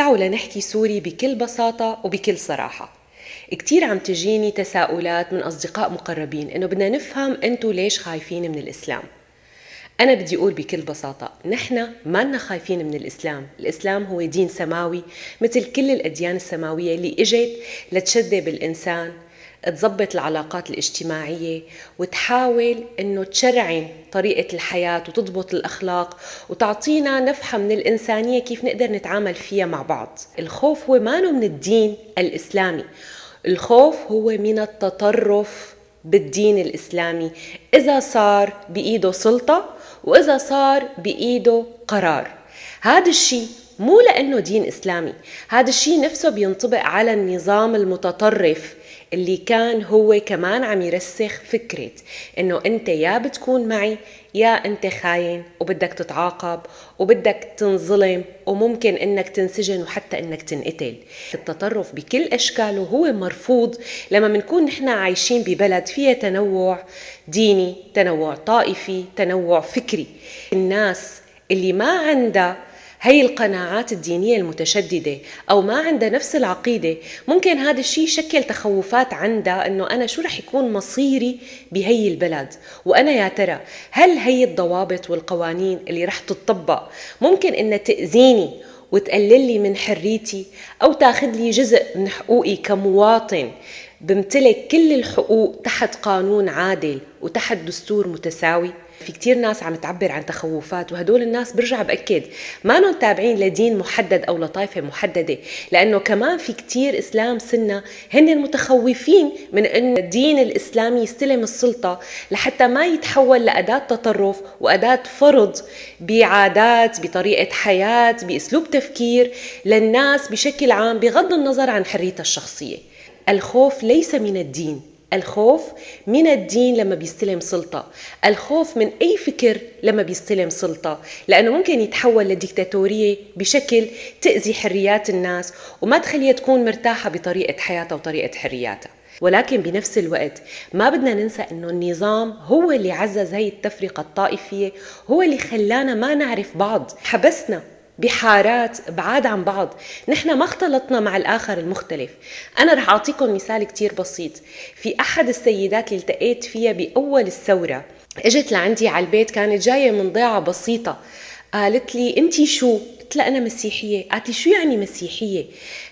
تعالوا لنحكي سوري بكل بساطة وبكل صراحة. كتير عم تجيني تساؤلات من أصدقاء مقربين إنه بدنا نفهم أنتوا ليش خايفين من الإسلام. أنا بدي أقول بكل بساطة، نحن ما لنا خايفين من الإسلام. الإسلام هو دين سماوي مثل كل الأديان السماوية اللي إجت لتشدد بالإنسان، تضبط العلاقات الاجتماعية وتحاول إنه تشرعن طريقة الحياة وتضبط الأخلاق وتعطينا نفحة من الإنسانية كيف نقدر نتعامل فيها مع بعض. الخوف هو مانو من الدين الإسلامي، الخوف هو من التطرف بالدين الإسلامي إذا صار بإيده سلطة وإذا صار بإيده قرار. هذا الشيء مو لأنه دين إسلامي، هذا الشيء نفسه بينطبق على النظام المتطرف اللي كان هو كمان عم يرسخ فكرة إنه أنت يا بتكون معي يا أنت خاين وبدك تتعاقب وبدك تنظلم وممكن إنك تنسجن وحتى إنك تنقتل. التطرف بكل أشكاله هو مرفوض لما منكون نحن عايشين ببلد فيها تنوع ديني، تنوع طائفي، تنوع فكري. الناس اللي ما عندها هي القناعات الدينية المتشددة أو ما عندها نفس العقيدة، ممكن هذا الشيء يشكل تخوفات عندها إنه أنا شو رح يكون مصيري بهي البلد، وأنا يا ترى هل هي الضوابط والقوانين اللي رح تطبق ممكن إنها تأذيني وتقلل لي من حريتي أو تاخذ لي جزء من حقوقي كمواطن بمتلك كل الحقوق تحت قانون عادل وتحت دستور متساوي. في كتير ناس عم تعبر عن تخوفات، وهدول الناس برجع بأكد ما نون تابعين لدين محدد أو لطائفة محددة، لأنه كمان في كتير إسلام سنة هن المتخوفين من أن الدين الإسلامي يستلم السلطة لحتى ما يتحول لأداة تطرف وأداة فرض بعادات، بطريقة حياة، بأسلوب تفكير للناس بشكل عام بغض النظر عن حريتها الشخصية. الخوف ليس من الدين، الخوف من الدين لما بيستلم سلطة، الخوف من أي فكر لما بيستلم سلطة، لأنه ممكن يتحول لديكتاتورية بشكل تأذي حريات الناس وما تخليها تكون مرتاحة بطريقة حياتها وطريقة حرياتها. ولكن بنفس الوقت ما بدنا ننسى أنه النظام هو اللي عزز هاي التفرقة الطائفية، هو اللي خلانا ما نعرف بعض، حبسنا بحارات بعاد عن بعض، نحن ما اختلطنا مع الآخر المختلف. أنا رح أعطيكم مثال كتير بسيط. في أحد السيدات اللي التقيت فيها بأول الثورة اجت لعندي على البيت، كانت جاية من ضيعة بسيطة، قالت لي أنتي شو؟ قلت لها أنا مسيحية. قالت لي شو يعني مسيحية؟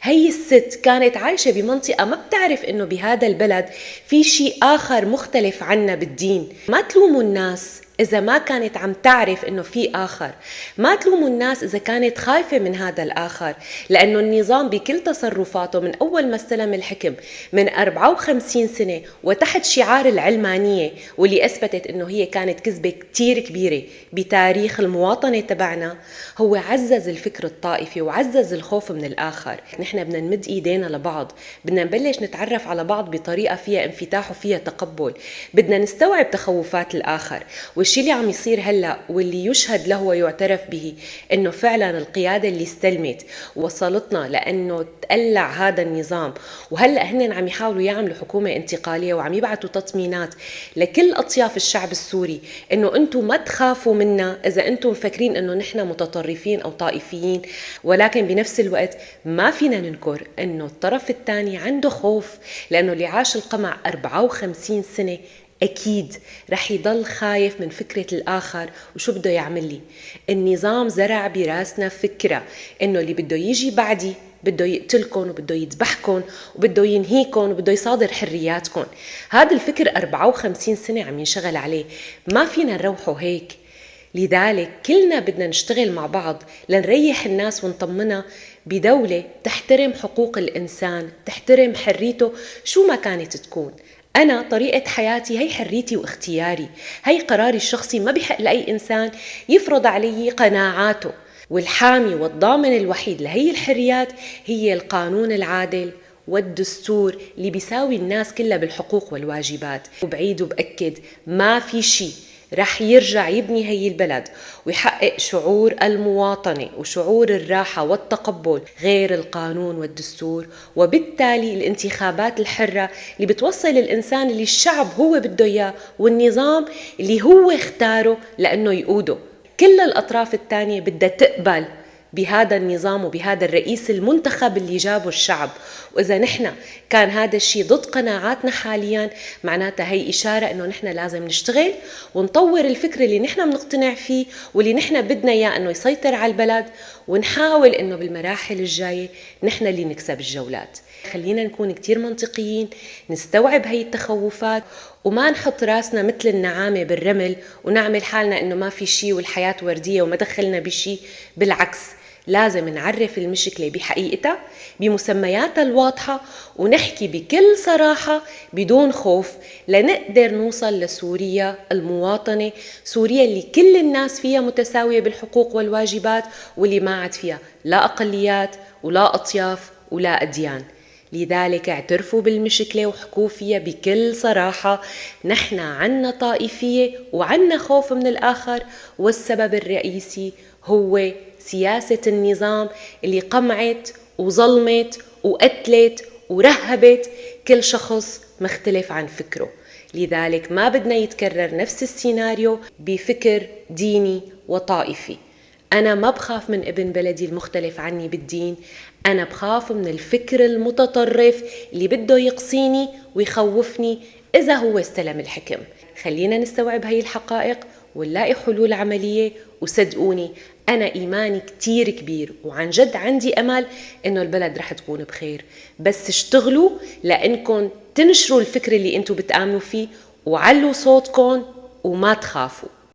هي الست كانت عايشة بمنطقة ما بتعرف إنه بهذا البلد في شيء آخر مختلف عنا بالدين. ما تلوموا الناس إذا ما كانت عم تعرف إنه في آخر، ما تلوموا الناس إذا كانت خايفة من هذا الآخر، لأنه النظام بكل تصرفاته من أول ما استلم الحكم من 54 سنة وتحت شعار العلمانية، واللي أثبتت إنه هي كانت كذبة كتير كبيرة بتاريخ المواطنة تبعنا، هو عزز الفكر الطائفي وعزز الخوف من الآخر. نحن بدنا نمد إيدينا لبعض، بدنا نبلش نتعرف على بعض بطريقة فيها انفتاح وفيها تقبل، بدنا نستوعب تخوفات الآخر. والشيء اللي عم يصير هلأ واللي يشهد له ويعترف به إنه فعلا القيادة اللي استلمت وصلتنا لأنه تقلع هذا النظام، وهلأ هن عم يحاولوا يعملوا حكومة انتقالية وعم يبعثوا تطمينات لكل أطياف الشعب السوري إنه أنتم ما تخافوا منا إذا أنتم فاكرين إنه نحن متطرفين أو طائفيين. ولكن بنفس الوقت ما فينا ننكر إنه الطرف الثاني عنده خوف، لأنه اللي عاش القمع 54 سنة أكيد رح يضل خايف من فكرة الآخر وشو بده يعمل لي. النظام زرع براسنا فكرة إنه اللي بده يجي بعدي بده يقتلكم وبده يذبحكم وبده ينهيكم وبده يصادر حرياتكم. هذا الفكر 54 سنة عم ينشغل عليه، ما فينا نروحه هيك. لذلك كلنا بدنا نشتغل مع بعض لنريح الناس ونطمنها بدولة تحترم حقوق الإنسان، تحترم حريته شو ما كانت تكون. أنا طريقة حياتي هي حريتي واختياري، هي قراري الشخصي، ما بحق لأي إنسان يفرض علي قناعاته. والحامي والضامن الوحيد لهي الحريات هي القانون العادل والدستور اللي بيساوي الناس كلها بالحقوق والواجبات. وبعيد وبأكد ما في شيء رح يرجع يبني هي البلد ويحقق شعور المواطنة وشعور الراحة والتقبل غير القانون والدستور، وبالتالي الانتخابات الحرة اللي بتوصل الإنسان اللي الشعب هو بده إياه والنظام اللي هو اختاره لأنه يقوده. كل الأطراف الثانية بدها تقبل بهذا النظام وبهذا الرئيس المنتخب اللي جابه الشعب. وإذا نحن كان هذا الشيء ضد قناعاتنا حاليا، معناتها هي إشارة إنه نحن لازم نشتغل ونطور الفكر اللي نحن بنقتنع فيه واللي نحن بدنا إياه إنه يسيطر على البلد، ونحاول إنه بالمراحل الجاية نحن اللي نكسب الجولات. خلينا نكون كتير منطقيين، نستوعب هاي التخوفات وما نحط راسنا مثل النعامة بالرمل ونعمل حالنا إنه ما في شيء والحياة وردية وما دخلنا بشيء. بالعكس، لازم نعرف المشكلة بحقيقتها بمسمياتها الواضحة ونحكي بكل صراحة بدون خوف لنقدر نوصل لسوريا المواطنة، سوريا اللي كل الناس فيها متساوية بالحقوق والواجبات، واللي ما عاد فيها لا أقليات ولا أطياف ولا أديان. لذلك اعترفوا بالمشكلة وحكوا فيها بكل صراحة. نحن عنا طائفية وعنا خوف من الآخر، والسبب الرئيسي هو سياسة النظام اللي قمعت وظلمت وقتلت ورهبت كل شخص مختلف عن فكره. لذلك ما بدنا يتكرر نفس السيناريو بفكر ديني وطائفي. أنا ما بخاف من ابن بلدي المختلف عني بالدين، أنا بخاف من الفكر المتطرف اللي بده يقصيني ويخوفني إذا هو استلم الحكم. خلينا نستوعب هاي الحقائق ونلاقي حلول عملية، وصدقوني أنا إيماني كتير كبير وعن جد عندي أمل إنه البلد رح تكون بخير. بس اشتغلوا لأنكم تنشروا الفكر اللي انتوا بتآمنوا فيه وعلوا صوتكم وما تخافوا.